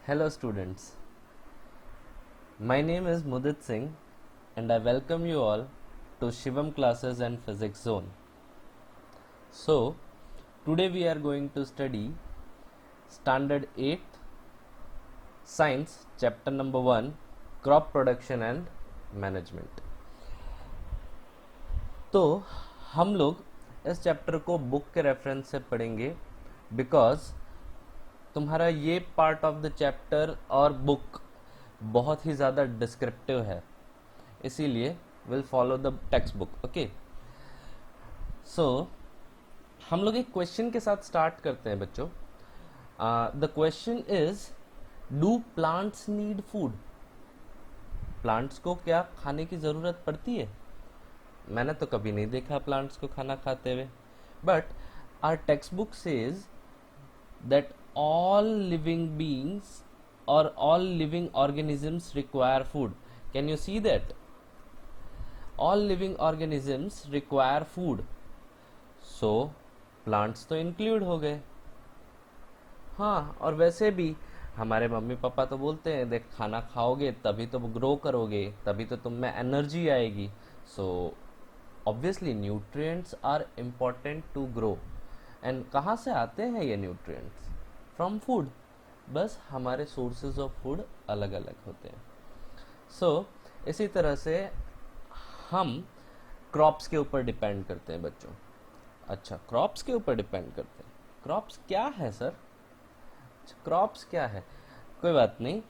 Hello students, my name is Mudit Singh and I welcome you all to Shivam Classes and Physics Zone. So, today we are going to study Standard 8th Science Chapter number 1 Crop Production and Management. तो हम लोग इस chapter को book के reference से पढ़ेंगे because तुम्हारा ये पार्ट ऑफ द चैप्टर और बुक बहुत ही ज़्यादा डिस्क्रिप्टिव है, इसीलिए will follow the textbook. Okay, so हम लोग एक क्वेश्चन के साथ स्टार्ट करते हैं बच्चों. The question is, do plants need food? Plants को क्या खाने की ज़रूरत पड़ती है? मैंने तो कभी नहीं देखा प्लांट्स को खाना खाते हुए, but our text book says that all living beings or all living organisms require food. Can you see that? All living organisms require food. So plants तो include हो गए. हाँ, और वैसे भी हमारे मम्मी पापा तो बोलते हैं, देख खाना खाओगे तभी तो ग्रो करोगे, तभी तो तुम में एनर्जी आएगी. So obviously nutrients are important to grow. And कहाँ से आते हैं ये न्यूट्रिएंट्स? From food. बस हमारे सोर्सेज ऑफ फूड अलग अलग होते हैं. सो इसी तरह से हम क्रॉप्स के ऊपर डिपेंड करते हैं बच्चों. अच्छा, क्रॉप्स के ऊपर डिपेंड करते हैं. क्रॉप्स क्या है सर? क्रॉप्स क्या है? कोई बात नहीं.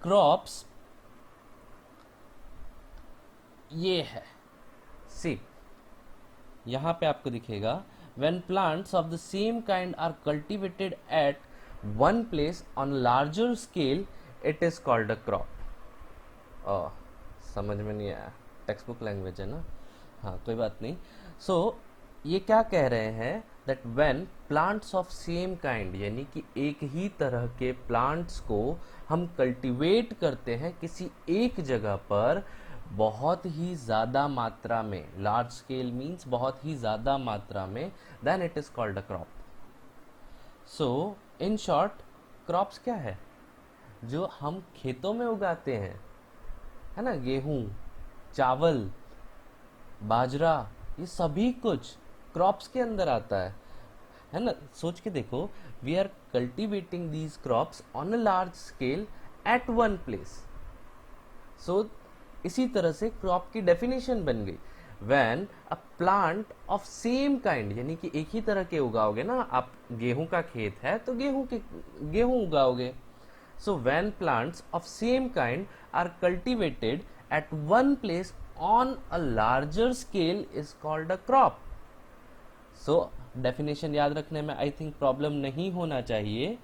क्रॉप्स ये है, सी यहाँ पे आपको दिखेगा, when plants of the same kind are cultivated at one place on larger scale, it is called a crop. समझ में नहीं आया, टेक्स्ट बुक लैंग्वेज है ना. हाँ, कोई बात नहीं. सो ये क्या कह रहे हैं, that when plants of same kind, यानी कि एक ही तरह के प्लांट्स को हम कल्टीवेट करते हैं किसी एक जगह पर बहुत ही ज़्यादा मात्रा में, लार्ज स्केल मीन्स बहुत ही ज़्यादा मात्रा में, then it is called a crop. So in short, crops क्या है? जो हम खेतों में उगाते हैं, है ना. गेहूँ, चावल, बाजरा, ये सभी कुछ क्रॉप्स के अंदर आता है ना. सोच के देखो, we are cultivating these crops on a large scale at one place. So इसी तरह से क्रॉप की डेफिनेशन बन गई, when a plant of same kind, यानी कि एक ही तरह के उगाओगे ना. आप गेहूं का खेत है तो गेहूं उगाओगे. So when plants of same kind are cultivated at one place on a larger scale is called a crop. So definition याद रखने में आई थिंक प्रॉब्लम नहीं होना चाहिए.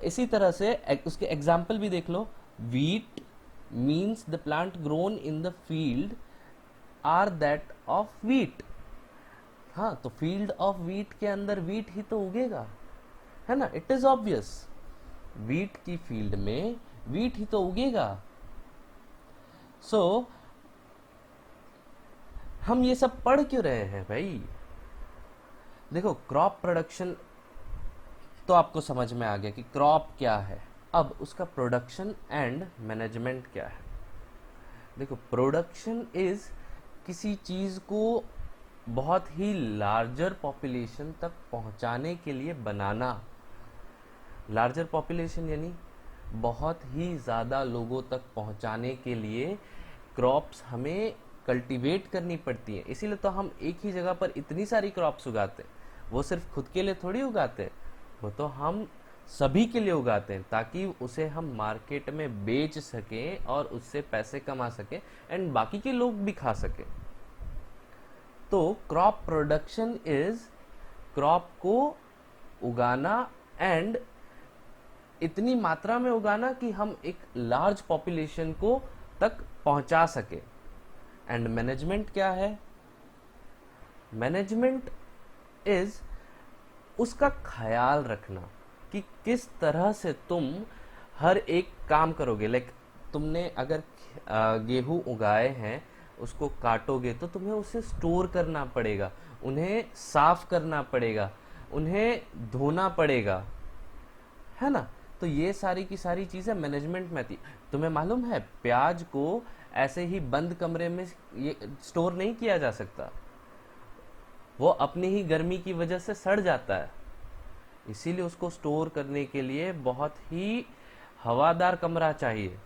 इसी तरह से उसके एग्जाम्पल भी देख लो. Wheat means the plant grown in the field are that of wheat. हाँ, तो field of wheat के अंदर wheat ही तो उगेगा, है ना. it is obvious, wheat की field में wheat ही तो उगेगा. so हम ये सब पढ़ क्यों रहे हैं भाई? देखो, क्रॉप प्रोडक्शन तो आपको समझ में आ गया कि क्रॉप क्या है. अब उसका प्रोडक्शन एंड मैनेजमेंट क्या है? देखो, प्रोडक्शन इज किसी चीज़ को बहुत ही लार्जर पॉपुलेशन तक पहुंचाने के लिए बनाना. लार्जर पॉपुलेशन यानी बहुत ही ज़्यादा लोगों तक पहुंचाने के लिए क्रॉप्स हमें कल्टीवेट करनी पड़ती है. इसीलिए तो हम एक ही जगह पर इतनी सारी क्रॉप्स उगाते हैं. वो सिर्फ खुद के लिए थोड़ी उगाते हैं, वो तो हम सभी के लिए उगाते हैं ताकि उसे हम मार्केट में बेच सकें और उससे पैसे कमा सकें एंड बाकी के लोग भी खा सकें. तो क्रॉप प्रोडक्शन इज क्रॉप को उगाना एंड इतनी मात्रा में उगाना कि हम एक लार्ज पॉपुलेशन को तक पहुंचा सके. एंड मैनेजमेंट क्या है? मैनेजमेंट इज उसका ख्याल रखना कि किस तरह से तुम हर एक काम करोगे. लाइक तुमने अगर गेहूं उगाए हैं, उसको काटोगे तो तुम्हें उसे स्टोर करना पड़ेगा, उन्हें साफ करना पड़ेगा, उन्हें धोना पड़ेगा, है ना. तो ये सारी की सारी चीज़ें मैनेजमेंट में थी। तुम्हें मालूम है प्याज को ऐसे ही बंद कमरे में ये स्टोर नहीं किया जा सकता, वो अपनी ही गर्मी की वजह से सड़ जाता है। इसीलिए उसको स्टोर करने के लिए बहुत ही हवादार कमरा चाहिए।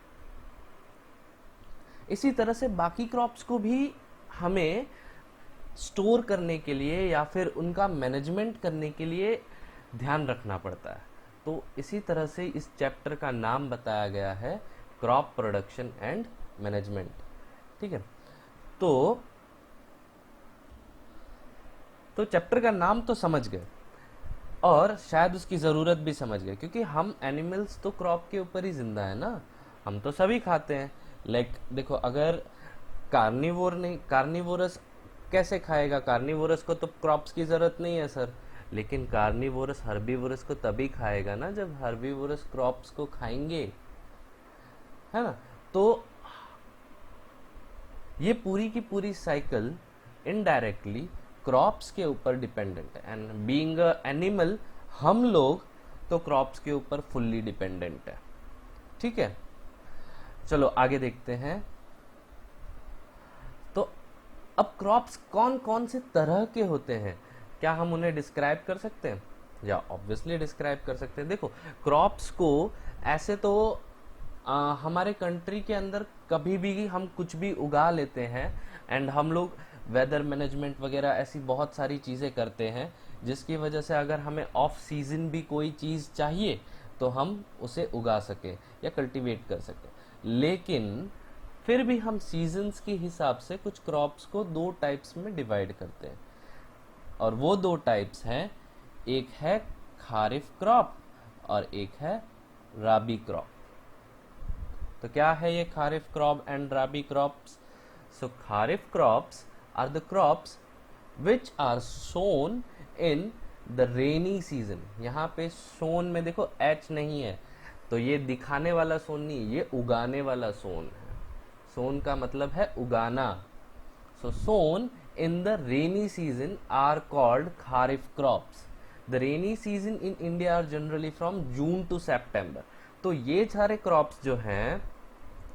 इसी तरह से बाकी क्रॉप्स को भी हमें स्टोर करने के लिए या फिर उनका मैनेजमेंट करने के लिए ध्यान रखना पड़ता है। तो इसी तरह से इस चैप्टर का नाम बताया गया है क्रॉप प्रोडक्शन एंड मैनेजमेंट। ठीक है, तो चैप्टर का नाम तो समझ गए और शायद उसकी ज़रूरत भी समझ गए, क्योंकि हम एनिमल्स तो क्रॉप के ऊपर ही जिंदा है ना, हम तो सभी खाते हैं। लाइक देखो, अगर कार्निवोर नहीं, कार्निवोरस कैसे खाएगा? कार्निवोरस को तो क्रॉप्स की ज़रूरत नहीं है सर, लेकिन कार्निवोरस हर्बीवोरस को तभी खाएगा ना जब हर्बीवोरस क्रॉप्स को खाएंगे, है ना। तो ये पूरी की पूरी साइकिल इनडायरेक्टली क्रॉप्स के ऊपर डिपेंडेंट है, एंड बीइंग अ एनिमल हम लोग तो क्रॉप्स के ऊपर फुल्ली डिपेंडेंट है। ठीक है, चलो आगे देखते हैं। तो अब क्रॉप्स कौन कौन से तरह के होते हैं, क्या हम उन्हें डिस्क्राइब कर सकते हैं? या ऑब्वियसली डिस्क्राइब कर सकते हैं। देखो, क्रॉप्स को ऐसे तो हमारे कंट्री के अंदर कभी भी हम कुछ भी उगा लेते हैं, एंड हम लोग वेदर मैनेजमेंट वगैरह ऐसी बहुत सारी चीज़ें करते हैं, जिसकी वजह से अगर हमें ऑफ सीजन भी कोई चीज़ चाहिए तो हम उसे उगा सकें या कल्टीवेट कर सकें। लेकिन फिर भी हम सीजन्स के हिसाब से कुछ क्रॉप्स को दो टाइप्स में डिवाइड करते हैं, और वो दो टाइप्स हैं, एक है खारिफ क्रॉप और एक है राबी क्रॉप। तो क्या है ये kharif crop and rabi crops? So kharif crops are the crops which are sown in the rainy season. यहाँ पे सोन में देखो एच नहीं है, तो ये दिखाने वाला सोन नहीं, ये उगाने वाला सोन है। सोन का मतलब है उगाना। सो सोन in the rainy season are called kharif crops. The rainy season in India are generally from June to September. तो ये सारे क्रॉप्स जो हैं,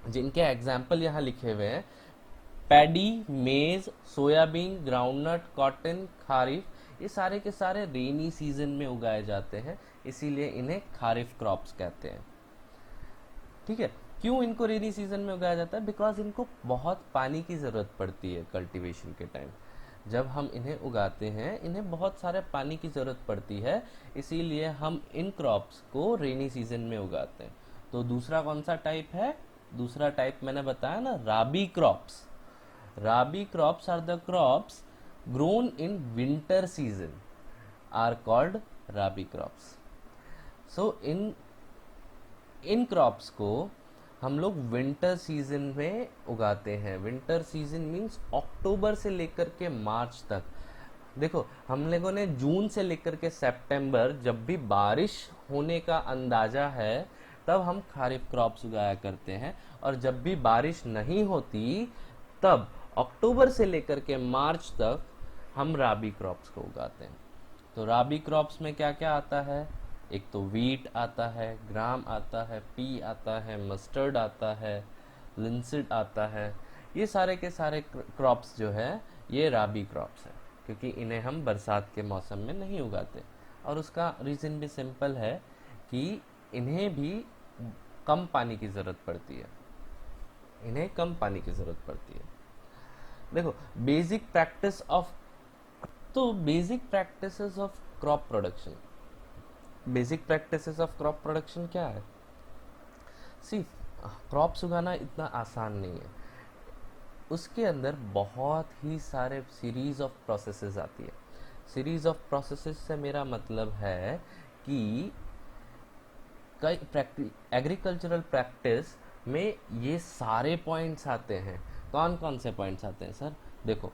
जिनके एग्जाम्पल यहाँ लिखे हुए हैं, पैडी, मेज, सोयाबीन, ग्राउंडनट, कॉटन, खारिफ, ये सारे के सारे रेनी सीजन में उगाए जाते हैं, इसीलिए इन्हें खारिफ क्रॉप्स कहते हैं। ठीक है, क्यों इनको रेनी सीजन में उगाया जाता है? बिकॉज इनको बहुत पानी की ज़रूरत पड़ती है कल्टीवेशन के टाइम। जब हम इन्हें उगाते हैं, इन्हें बहुत सारे पानी की ज़रूरत पड़ती है, इसीलिए हम इन क्रॉप्स को रेनी सीजन में उगाते हैं। तो दूसरा कौन सा टाइप है? दूसरा टाइप मैंने बताया ना, rabi crops. Rabi crops are the crops grown in winter season are called rabi crops. So इन क्रॉप्स को हम लोग विंटर सीजन में उगाते हैं। विंटर सीजन मीन्स अक्टूबर से लेकर के मार्च तक। देखो, हम लोगों ने जून से लेकर के सितंबर, जब भी बारिश होने का अंदाजा है तब हम खारिफ क्रॉप्स उगाया करते हैं, और जब भी बारिश नहीं होती तब अक्टूबर से लेकर के मार्च तक हम राबी क्रॉप्स को उगाते हैं। तो राबी क्रॉप्स में क्या क्या आता है? एक तो वीट आता है, ग्राम आता है, पी आता है, मस्टर्ड आता है, लिंसिड आता है। ये सारे के सारे क्रॉप्स जो है ये राबी क्रॉप्स हैं, क्योंकि इन्हें हम बरसात के मौसम में नहीं उगाते, और उसका रीज़न भी सिंपल है कि इन्हें भी कम पानी की ज़रूरत पड़ती है। इन्हें कम पानी की ज़रूरत पड़ती है। देखो, basic practice of crop production. Basic practices of crop production क्या है? सी, क्रॉप्स उगाना इतना आसान नहीं है, उसके अंदर बहुत ही सारे सीरीज ऑफ प्रोसेसेस आती है। सीरीज ऑफ प्रोसेसेस से मेरा मतलब है कि कई एग्रीकल्चरल प्रैक्टिस में ये सारे पॉइंट्स आते हैं। कौन कौन से पॉइंट्स आते हैं सर? देखो,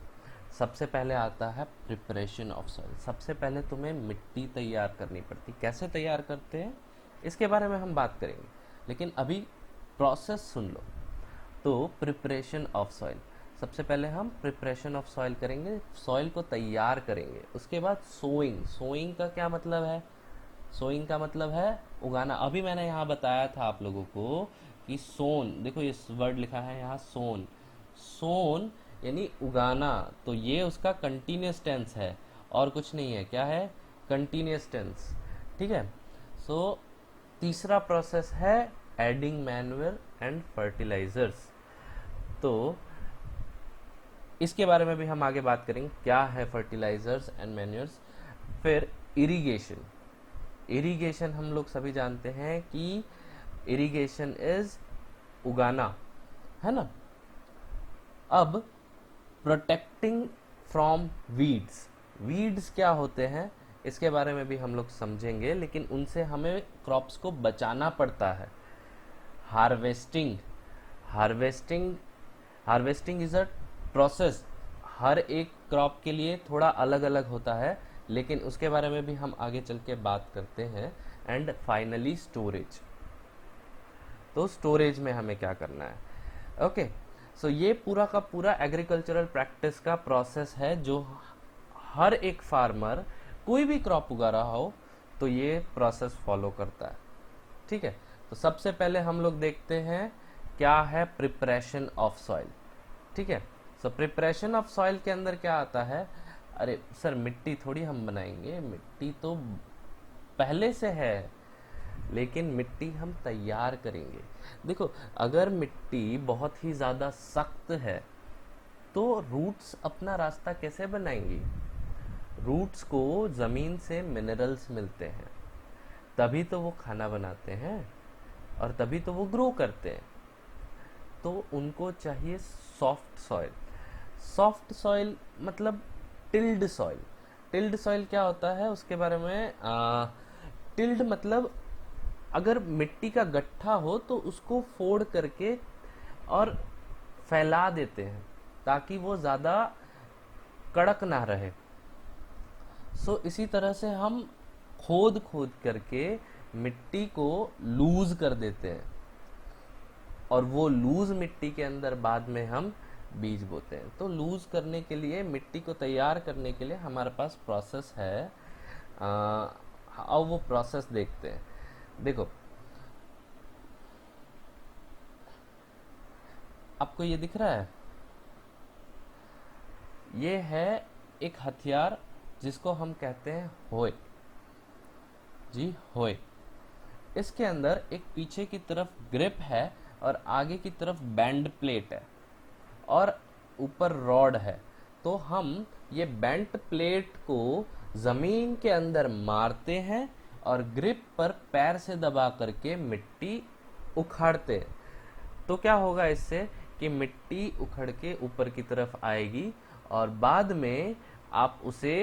सबसे पहले आता है प्रिपरेशन ऑफ सॉइल। सबसे पहले तुम्हें मिट्टी तैयार करनी पड़ती। कैसे तैयार करते हैं इसके बारे में हम बात करेंगे, लेकिन अभी प्रोसेस सुन लो। तो प्रिपरेशन ऑफ सॉइल, सबसे पहले हम प्रिपरेशन ऑफ सॉइल करेंगे, सॉइल को तैयार करेंगे। उसके बाद सोइंग। सोइंग का क्या मतलब है? सोइंग का मतलब है उगाना। अभी मैंने यहाँ बताया था आप लोगों को कि सोन, देखो ये वर्ड लिखा है यहाँ सोन, सोन यानी उगाना, तो ये उसका कंटिन्यूस टेंस है और कुछ नहीं है। क्या है? Continuous tense. ठीक है। सो तीसरा प्रोसेस है एडिंग मैन्यूअर एंड फर्टिलाइजर्स। तो इसके बारे में भी हम आगे बात करेंगे, क्या है फर्टिलाइजर्स एंड मैन्यूअर्स। फिर इरिगेशन। इरिगेशन हम लोग सभी जानते हैं कि इरिगेशन इज उगाना, है ना। अब प्रोटेक्टिंग फ्रॉम वीड्स। वीड्स क्या होते हैं इसके बारे में भी हम लोग समझेंगे, लेकिन उनसे हमें क्रॉप्स को बचाना पड़ता है। Harvesting. Harvesting harvesting is a process. हर एक क्रॉप के लिए थोड़ा अलग अलग होता है, लेकिन उसके बारे में भी हम आगे चल के बात करते हैं। And finally storage. तो स्टोरेज में हमें क्या करना है? ओके। सो ये पूरा का पूरा एग्रीकल्चरल प्रैक्टिस का प्रोसेस है जो हर एक फार्मर कोई भी क्रॉप उगा रहा हो तो ये प्रोसेस फॉलो करता है। ठीक है। तो सबसे पहले हम लोग देखते हैं क्या है प्रिपरेशन ऑफ सॉइल। ठीक है। सो प्रिपरेशन ऑफ सॉइल के अंदर क्या आता है? अरे सर मिट्टी थोड़ी हम बनाएंगे, मिट्टी तो पहले से है, लेकिन मिट्टी हम तैयार करेंगे। देखो, अगर मिट्टी बहुत ही ज़्यादा सख्त है तो रूट्स अपना रास्ता कैसे बनाएंगी? रूट्स को ज़मीन से मिनरल्स मिलते हैं, तभी तो वो खाना बनाते हैं और तभी तो वो ग्रो करते हैं। तो उनको चाहिए सॉफ्ट सॉइल। सॉफ्ट सॉइल मतलब टिल्ड सॉइल। टिल्ड सॉइल क्या होता है उसके बारे में, टिल्ड मतलब अगर मिट्टी का गट्ठा हो तो उसको फोड़ करके और फैला देते हैं ताकि वो ज़्यादा कड़क ना रहे। इसी तरह से हम खोद खोद करके मिट्टी को लूज कर देते हैं और वो लूज मिट्टी के अंदर बाद में हम बीज बोते हैं। तो लूज करने के लिए, मिट्टी को तैयार करने के लिए हमारे पास प्रोसेस है। अब वो प्रोसेस देखते हैं। देखो, आपको ये दिख रहा है, ये है एक हथियार जिसको हम कहते हैं होय। जी, होय। इसके अंदर एक पीछे की तरफ ग्रिप है और आगे की तरफ बैंड प्लेट है और ऊपर रॉड है। तो हम ये बैंड प्लेट को जमीन के अंदर मारते हैं और ग्रिप पर पैर से दबा करके मिट्टी उखाड़ते हैं। तो क्या होगा इससे कि मिट्टी उखड़ के ऊपर की तरफ आएगी और बाद में आप उसे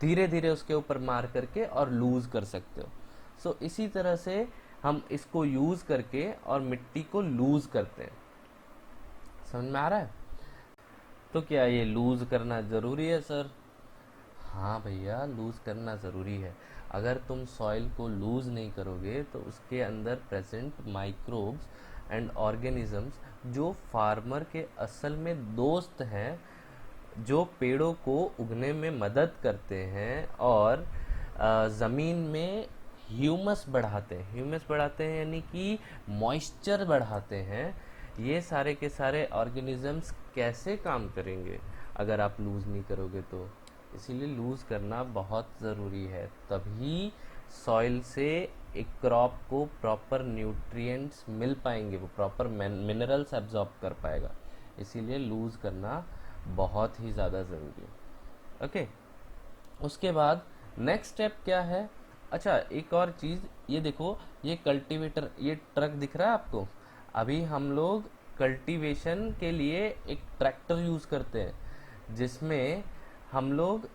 धीरे धीरे उसके ऊपर मार करके और लूज कर सकते हो। इसी तरह से हम इसको यूज करके और मिट्टी को लूज करते हैं। समझ में आ रहा है? तो क्या ये लूज करना जरूरी है सर? हाँ भैया, लूज करना ज़रूरी है। अगर तुम सॉइल को लूज नहीं करोगे तो उसके अंदर प्रेजेंट माइक्रोब्स एंड ऑर्गेनिजम्स जो फार्मर के असल में दोस्त हैं, जो पेड़ों को उगने में मदद करते हैं और ज़मीन में ह्यूमस बढ़ाते हैं। ह्यूमस बढ़ाते हैं यानी कि मॉइस्चर बढ़ाते हैं। ये सारे के सारे ऑर्गेनिजम्स कैसे काम करेंगे अगर आप लूज़ नहीं करोगे तो? इसीलिए लूज़ करना बहुत ज़रूरी है, तभी सॉइल से एक क्रॉप को प्रॉपर न्यूट्रिएंट्स मिल पाएंगे, वो प्रॉपर मिनरल्स एब्जॉर्ब कर पाएगा। इसीलिए लूज़ करना बहुत ही ज़्यादा ज़रूरी है। ओके। उसके बाद नेक्स्ट स्टेप क्या है? अच्छा, एक और चीज़, ये देखो, ये कल्टीवेटर, ये ट्रक दिख रहा है आपको? अभी हम लोग कल्टीवेशन के लिए एक ट्रैक्टर यूज़ करते हैं जिसमें हम लोग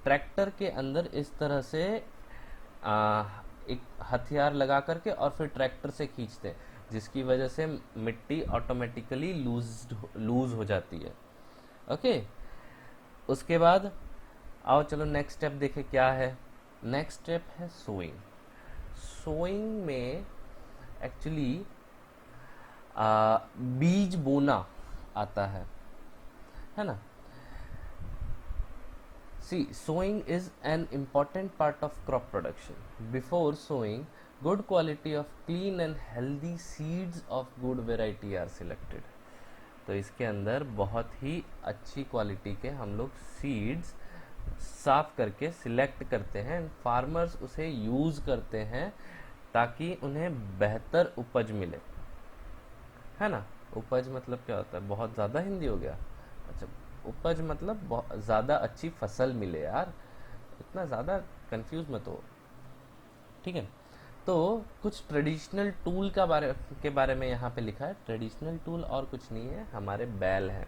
ट्रैक्टर के अंदर इस तरह से एक हथियार लगा करके और फिर ट्रैक्टर से खींचते हैं, जिसकी वजह से मिट्टी ऑटोमेटिकली लूज हो जाती है। ओके। उसके बाद आओ चलो नेक्स्ट स्टेप देखें क्या है। नेक्स्ट स्टेप है सोइंग। सोइंग में एक्चुअली बीज बोना आता है ना। See, sowing is an important part of crop production. Before sowing, good quality of clean and healthy seeds of good variety are selected. तो इसके अंदर बहुत ही अच्छी क्वालिटी के हम लोग सीड्स साफ करके सिलेक्ट करते हैं, फार्मर्स उसे यूज़ करते हैं ताकि उन्हें बेहतर उपज मिले, है ना। उपज मतलब क्या होता है, बहुत ज़्यादा हिंदी हो गया। अच्छा, उपज मतलब बहुत ज़्यादा अच्छी फसल मिले यार, इतना ज़्यादा कंफ्यूज मत हो, ठीक है। तो कुछ ट्रेडिशनल टूल के बारे में यहाँ पे लिखा है। ट्रेडिशनल टूल और कुछ नहीं है, हमारे बैल हैं,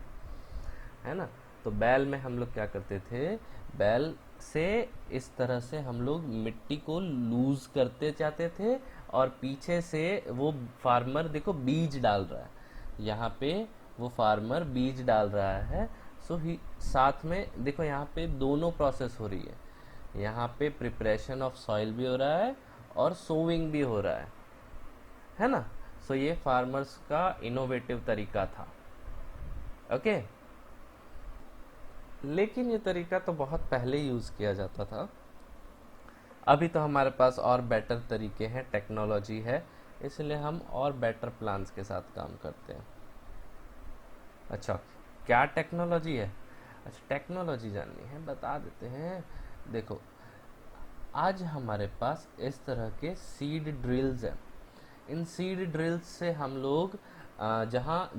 है ना। तो बैल में हम लोग क्या करते थे, बैल से इस तरह से हम लोग मिट्टी को लूज करते जाते थे और पीछे से वो फार्मर देखो बीज डाल रहा है, यहाँ पे वो फार्मर बीज डाल रहा है। सो ही साथ में देखो यहाँ पे दोनों प्रोसेस हो रही है, यहाँ पे प्रिपरेशन ऑफ सॉइल भी हो रहा है और सोविंग भी हो रहा है ना। सो ये फार्मर्स का इनोवेटिव तरीका था, ओके। लेकिन ये तरीका तो बहुत पहले यूज़ किया जाता था, अभी तो हमारे पास और बेटर तरीके हैं, टेक्नोलॉजी है, इसलिए हम और बेटर प्लान्स के साथ काम करते हैं। अच्छा, क्या टेक्नोलॉजी है? अच्छा, टेक्नोलॉजी जाननी है, बता देते हैं। देखो, आज हमारे पास इस तरह के सीड ड्रिल्स हैं। इन सीड ड्रिल्स से हम लोग जहाँ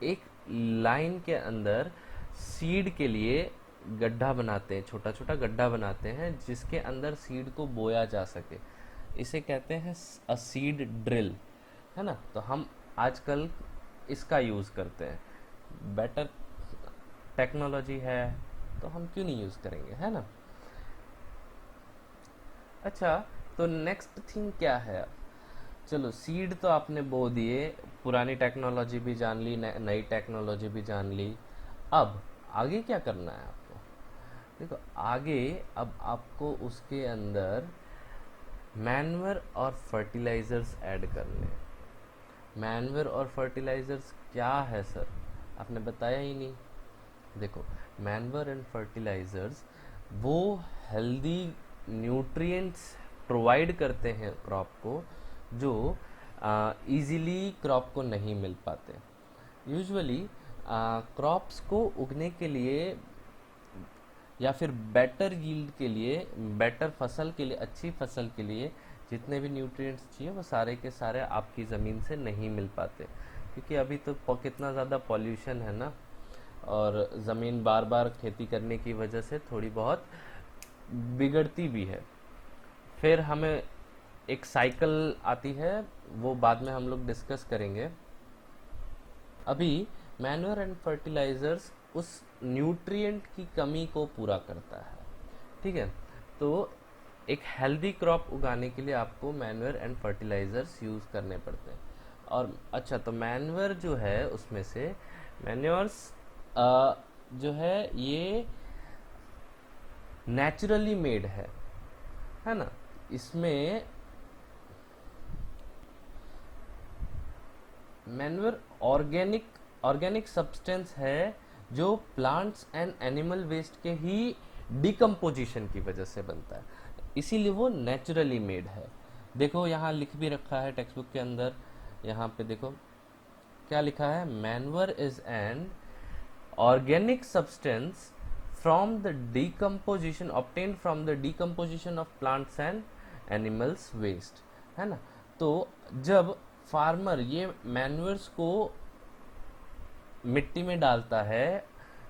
एक लाइन के अंदर सीड के लिए गड्ढा बनाते हैं, छोटा छोटा गड्ढा बनाते हैं जिसके अंदर सीड को बोया जा सके, इसे कहते हैं अ सीड ड्रिल, है ना। तो हम आजकल इसका यूज़ करते हैं, बेटर टेक्नोलॉजी है तो हम क्यों नहीं यूज़ करेंगे, है ना। अच्छा, तो नेक्स्ट थिंग क्या है? चलो, सीड तो आपने बो दिए, पुरानी टेक्नोलॉजी भी जान ली, नई टेक्नोलॉजी भी जान ली। अब आगे क्या करना है आपको? देखो, आगे अब आपको उसके अंदर मैन्योर और फर्टिलाइजर्स ऐड करने। मैन्योर और फर्टिलाइजर्स क्या है सर, आपने बताया ही नहीं। देखो, मैन्योर एंड फर्टिलाइजर्स वो हेल्दी न्यूट्रिएंट्स प्रोवाइड करते हैं क्रॉप को जो इजीली क्रॉप को नहीं मिल पाते। यूजुअली क्रॉप्स को उगने के लिए या फिर बेटर यील्ड के लिए, बेटर फसल के लिए, अच्छी फसल के लिए जितने भी न्यूट्रिएंट्स चाहिए वो सारे के सारे आपकी ज़मीन से नहीं मिल पाते, क्योंकि अभी तो कितना ज़्यादा पॉल्यूशन है ना, और ज़मीन बार बार खेती करने की वजह से थोड़ी बहुत बिगड़ती भी है। फिर हमें एक साइकिल आती है, वो बाद में हम लोग डिस्कस करेंगे। अभी मैन्योर एंड फर्टिलाइजर्स उस न्यूट्रिएंट की कमी को पूरा करता है, ठीक है। तो एक हेल्दी क्रॉप उगाने के लिए आपको मैन्योर एंड फर्टिलाइजर्स यूज़ करने पड़ते हैं। और अच्छा, तो मैन्योर जो है उसमें से मैन्योर्स जो है ये नेचुरली मेड है ना। इसमें मैन्योर ऑर्गेनिक सब्सटेंस है जो प्लांट्स एंड एनिमल वेस्ट के ही डिकम्पोजिशन की वजह से बनता है, इसीलिए वो नेचुरली मेड है। देखो, यहाँ लिख भी रखा है टेक्स्ट बुक के अंदर, यहाँ पे देखो क्या लिखा है, manure is an organic substance from the decomposition obtained from the decomposition of plants and animals waste, है ना। तो जब फार्मर ये मैन्योर्स को मिट्टी में डालता है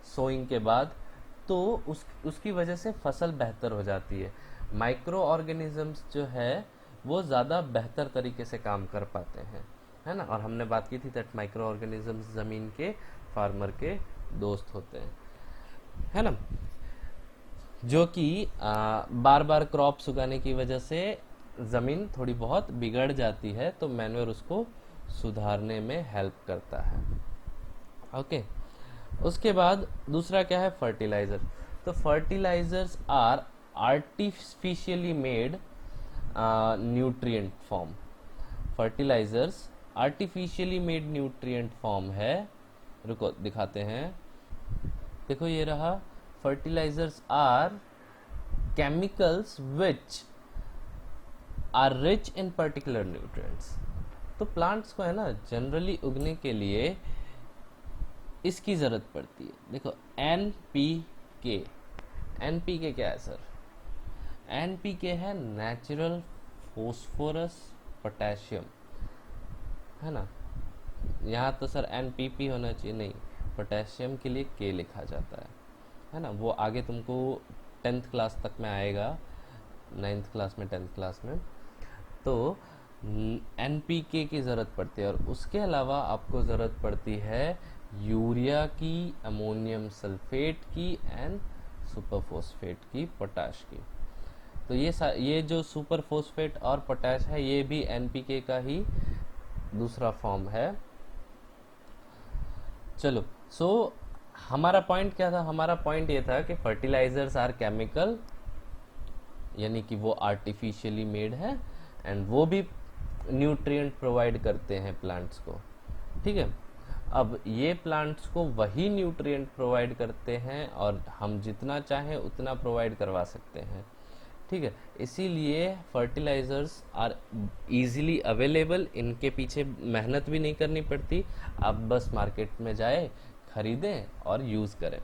सोइंग के बाद, तो उसकी वजह से फसल बेहतर हो जाती है। माइक्रो ऑर्गेनिजम्स जो है वो ज़्यादा बेहतर तरीके से काम कर पाते हैं, है ना। और हमने बात की थी दैट माइक्रो ऑर्गेनिजम्स ज़मीन के फार्मर के दोस्त होते हैं, है ना, जो कि बार बार क्रॉप्स उगाने की वजह से ज़मीन थोड़ी बहुत बिगड़ जाती है, तो मैन्योर उसको सुधारने में हेल्प करता है, ओके। उसके बाद दूसरा क्या है, फर्टिलाइज़र। तो fertilizers are artificially made nutrient form. Fertilizers artificially made nutrient form है। रुको दिखाते हैं, देखो ये रहा fertilizers are chemicals which are rich in particular nutrients. तो प्लांट्स को है ना जनरली उगने के लिए इसकी ज़रूरत पड़ती है। देखो NPK, NPK क्या है सर? NPK है नेचुरल फोस्फोरस पोटेशियम, है ना। यहाँ तो सर NPP होना चाहिए, नहीं, पोटेशियम के लिए K लिखा जाता है ना। वो आगे तुमको 10th क्लास तक में आएगा, 9th क्लास में, 10th क्लास में। तो NPK की ज़रूरत पड़ती है, और उसके अलावा आपको ज़रूरत पड़ती है यूरिया की, अमोनियम सल्फेट की एंड सुपर फोस्फेट की, पोटाश की। तो ये जो सुपर फोस्फेट और पोटाश है, ये भी NPK का ही दूसरा फॉर्म है। चलो, सो हमारा पॉइंट क्या था? हमारा पॉइंट ये था कि फर्टिलाइजर्स आर केमिकल, यानी कि वो आर्टिफिशियली मेड है, एंड वो भी न्यूट्रिएंट प्रोवाइड करते हैं प्लांट्स को, ठीक है। अब ये प्लांट्स को वही न्यूट्रिएंट प्रोवाइड करते हैं, और हम जितना चाहें उतना प्रोवाइड करवा सकते हैं, ठीक है। इसीलिए फर्टिलाइजर्स आर इजीली अवेलेबल, इनके पीछे मेहनत भी नहीं करनी पड़ती, आप बस मार्केट में जाए, खरीदें और यूज़ करें,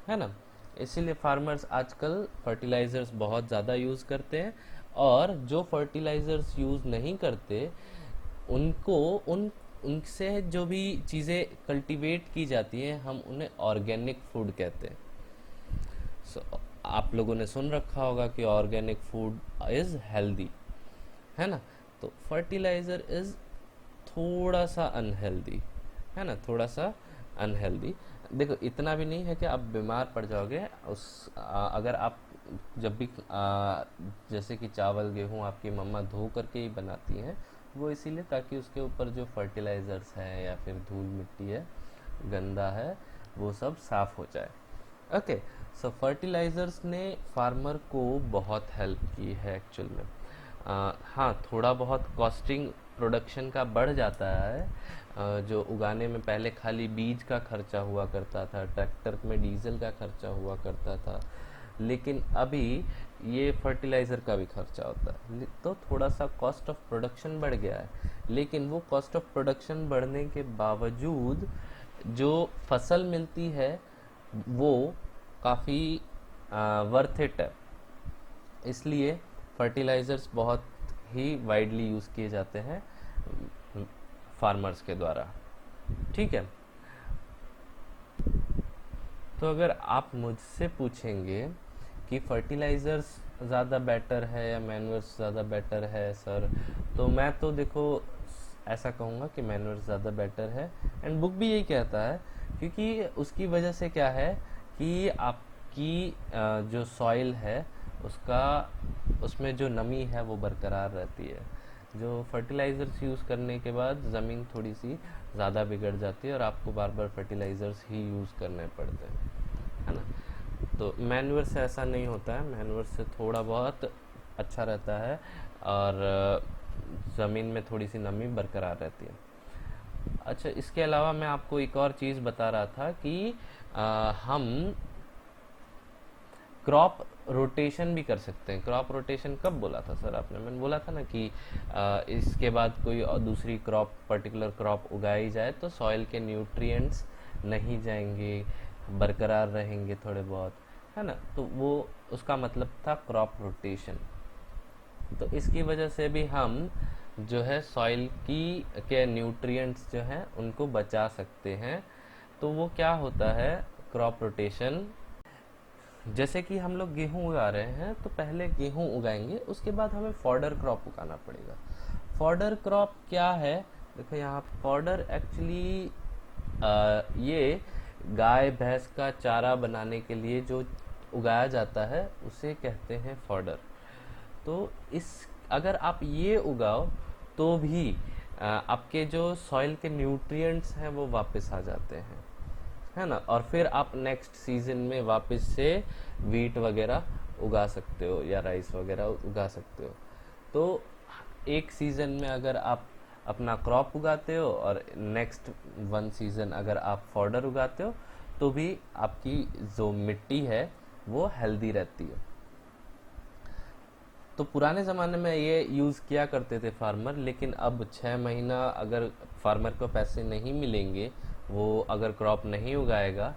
है ना। इसीलिए फार्मर्स आजकल फर्टिलाइजर्स बहुत ज़्यादा यूज़ करते हैं, और जो फर्टिलाइजर्स यूज़ नहीं करते उनको उनसे जो भी चीज़ें कल्टीवेट की जाती हैं, हम उन्हें ऑर्गेनिक फूड कहते हैं। आप लोगों ने सुन रखा होगा कि ऑर्गेनिक फूड इज़ हेल्दी, है ना। तो फर्टिलाइज़र इज़ थोड़ा सा अनहेल्दी, है ना, थोड़ा सा अनहेल्दी। देखो, इतना भी नहीं है कि आप बीमार पड़ जाओगे अगर आप जब भी जैसे कि चावल गेहूँ आपकी मम्मा धो करके ही बनाती हैं, वो इसीलिए ताकि उसके ऊपर जो फर्टिलाइज़र्स हैं या फिर धूल मिट्टी है, गंदा है, वो सब साफ़ हो जाए। ओके, सो फर्टिलाइज़र्स ने फार्मर को बहुत हेल्प की है एक्चुअल में। हाँ, थोड़ा बहुत कॉस्टिंग प्रोडक्शन का बढ़ जाता है, जो उगाने में पहले खाली बीज का खर्चा हुआ करता था, ट्रैक्टर में डीजल का खर्चा हुआ करता था, लेकिन अभी ये फर्टिलाइज़र का भी खर्चा होता है, तो थोड़ा सा कॉस्ट ऑफ प्रोडक्शन बढ़ गया है। लेकिन वो कॉस्ट ऑफ प्रोडक्शन बढ़ने के बावजूद जो फसल मिलती है वो काफ़ी वर्थ इट है, इसलिए फर्टिलाइज़र्स बहुत ही वाइडली यूज़ किए जाते हैं फार्मर्स के द्वारा, ठीक है। तो अगर आप मुझसे पूछेंगे कि फर्टिलाइज़र्स ज़्यादा बेटर है या मैन्योर्स ज़्यादा बेटर है सर, तो मैं तो देखो ऐसा कहूँगा कि मैन्योर्स ज़्यादा बेटर है, एंड बुक भी यही कहता है, क्योंकि उसकी वजह से क्या है कि आपकी जो सॉइल है उसमें जो नमी है वो बरकरार रहती है। जो फर्टिलाइज़र्स यूज़ करने के बाद ज़मीन थोड़ी सी ज़्यादा बिगड़ जाती है और आपको बार बार फर्टिलाइज़र्स ही यूज़ करने पड़ते हैं, है ना। तो मैन्योर से ऐसा नहीं होता है, मैन्योर से थोड़ा बहुत अच्छा रहता है और ज़मीन में थोड़ी सी नमी बरकरार रहती है। अच्छा, इसके अलावा मैं आपको एक और चीज़ बता रहा था कि हम क्रॉप रोटेशन भी कर सकते हैं। क्रॉप रोटेशन कब बोला था सर आपने? मैंने बोला था ना कि इसके बाद कोई और दूसरी क्रॉप, पर्टिकुलर क्रॉप उगाई जाए तो सॉइल के न्यूट्रिएंट्स नहीं जाएंगे, बरकरार रहेंगे थोड़े बहुत, है ना। तो वो उसका मतलब था क्रॉप रोटेशन। तो इसकी वजह से भी हम जो है सॉइल के न्यूट्रिएंट्स जो हैं उनको बचा सकते हैं। तो वो क्या होता है क्रॉप रोटेशन, जैसे कि हम लोग गेहूं उगा रहे हैं तो पहले गेहूं उगाएंगे, उसके बाद हमें फॉडर क्रॉप उगाना पड़ेगा। फॉडर क्रॉप क्या है? देखो यहाँ फॉडर एक्चुअली ये गाय भैंस का चारा बनाने के लिए जो उगाया जाता है उसे कहते हैं फॉडर। तो अगर आप ये उगाओ तो भी आपके जो सॉइल के न्यूट्रिएंट्स हैं वो वापस आ जाते हैं, है ना। और फिर आप नेक्स्ट सीजन में वापस से वीट वगैरह उगा सकते हो या राइस वगैरह उगा सकते हो। तो एक सीज़न में अगर आप अपना क्रॉप उगाते हो और नेक्स्ट वन सीज़न अगर आप फॉडर उगाते हो तो भी आपकी जो मिट्टी है वो हेल्दी रहती है। तो पुराने ज़माने में ये यूज़ किया करते थे फार्मर, लेकिन अब 6 महीना अगर फार्मर को पैसे नहीं मिलेंगे, वो अगर क्रॉप नहीं उगाएगा,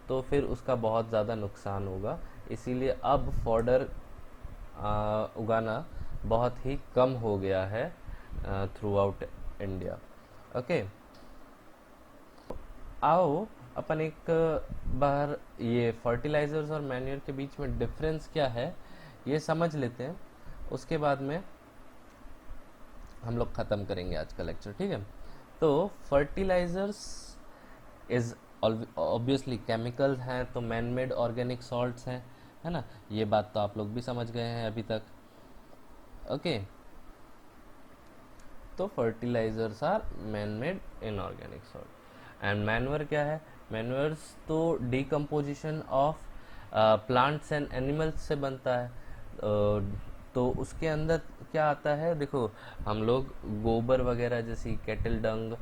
तो फिर उसका बहुत ज़्यादा नुकसान होगा। इसीलिए अब फॉडर उगाना बहुत ही कम हो गया है थ्रू आउट इंडिया। ओके, आओ अपन एक बार ये फर्टिलाइजर्स और मैन्योर के बीच में डिफरेंस क्या है ये समझ लेते हैं, उसके बाद में हम लोग ख़त्म करेंगे आज का लेक्चर, ठीक है। तो फर्टिलाइजर्स इज ऑब्वियसली केमिकल्स हैं, तो मैन मेड ऑर्गेनिक सॉल्ट्स हैं, है ना। ये बात तो आप लोग भी समझ गए हैं अभी तक। ओके, तो fertilizers are man made inorganic salt. And manure क्या है? मैन्योर्स तो decomposition of plants and animals से बनता है। तो उसके अंदर क्या आता है, देखो हम लोग गोबर वगैरह जैसी कैटल डंग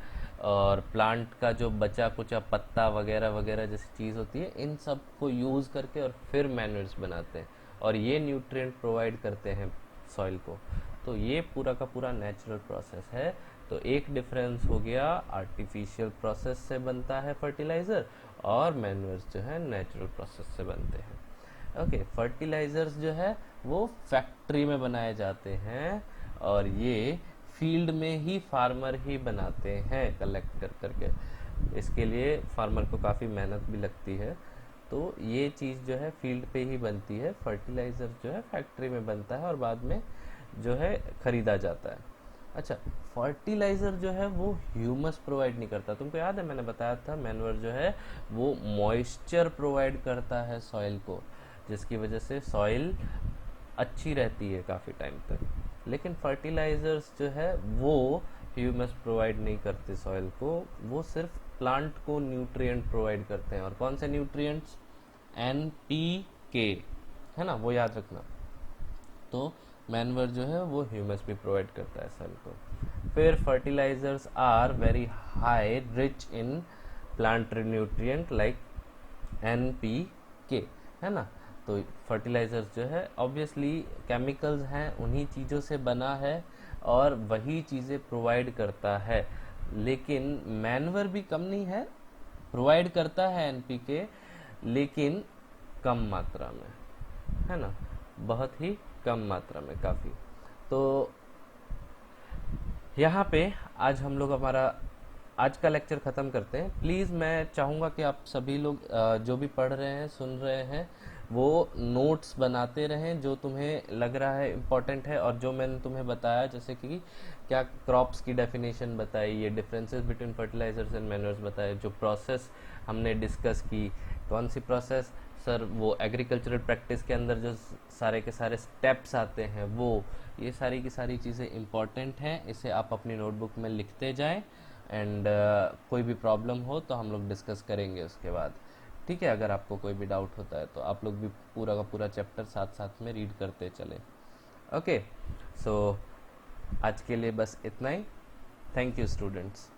और प्लांट का जो बचा कुचा पत्ता वगैरह वगैरह जैसी चीज़ होती है, इन सब को यूज़ करके और फिर मैन्योर्स बनाते हैं, और ये न्यूट्रिएंट प्रोवाइड करते हैं सॉइल को। तो ये पूरा का पूरा नेचुरल प्रोसेस है। तो एक डिफरेंस हो गया, आर्टिफिशियल प्रोसेस से बनता है फर्टिलाइज़र, और मैन्योर्स जो है नेचुरल प्रोसेस से बनते हैं। ओके, फर्टिलाइजर्स जो है वो फैक्ट्री में बनाए जाते हैं, और ये फील्ड में ही फार्मर ही बनाते हैं कलेक्ट कर करके। इसके लिए फार्मर को काफ़ी मेहनत भी लगती है। तो ये चीज़ जो है फील्ड पे ही बनती है, फर्टिलाइज़र जो है फैक्ट्री में बनता है और बाद में जो है खरीदा जाता है। अच्छा, फर्टिलाइज़र जो है वो ह्यूमस प्रोवाइड नहीं करता। तुमको याद है मैंने बताया था मैन्योर जो है वो मॉइस्चर प्रोवाइड करता है सॉइल को, जिसकी वजह से सॉइल अच्छी रहती है काफ़ी टाइम तक। लेकिन फर्टिलाइज़र्स जो है वो ह्यूमस प्रोवाइड नहीं करते सॉइल को, वो सिर्फ प्लांट को न्यूट्रिएंट प्रोवाइड करते हैं। और कौन से न्यूट्रिएंट्स? NPK, है ना, वो याद रखना। तो मैन्योर जो है वो ह्यूमस भी प्रोवाइड करता है सॉइल को। फिर fertilizers are very high rich in plant nutrient like NPK, है ना। तो फर्टिलाइजर्स जो है ऑब्वियसली केमिकल्स हैं, उन्हीं चीज़ों से बना है और वही चीज़ें प्रोवाइड करता है। लेकिन मैन्योर भी कम नहीं है, प्रोवाइड करता है NPK, लेकिन कम मात्रा में, है ना, बहुत ही कम मात्रा में काफ़ी। तो यहाँ पे आज हम लोग हमारा आज का लेक्चर ख़त्म करते हैं। प्लीज़ मैं चाहूँगा कि आप सभी लोग जो भी पढ़ रहे हैं सुन रहे हैं वो नोट्स बनाते रहें, जो तुम्हें लग रहा है इम्पॉर्टेंट है, और जो मैंने तुम्हें बताया जैसे कि क्या क्रॉप्स की डेफिनेशन बताई, ये differences between fertilizers and manures बताए, जो प्रोसेस हमने डिस्कस की। कौन सी प्रोसेस सर? वो एग्रीकल्चरल प्रैक्टिस के अंदर जो सारे के सारे स्टेप्स आते हैं वो, ये सारी की सारी चीज़ें इम्पॉर्टेंट हैं। इसे आप अपनी नोटबुक में लिखते जाएं, एंड कोई भी प्रॉब्लम हो तो हम लोग डिस्कस करेंगे उसके बाद, ठीक है। अगर आपको कोई भी डाउट होता है तो आप लोग भी पूरा का पूरा चैप्टर साथ साथ में रीड करते चलें। ओके, सो आज के लिए बस इतना ही। Thank you students.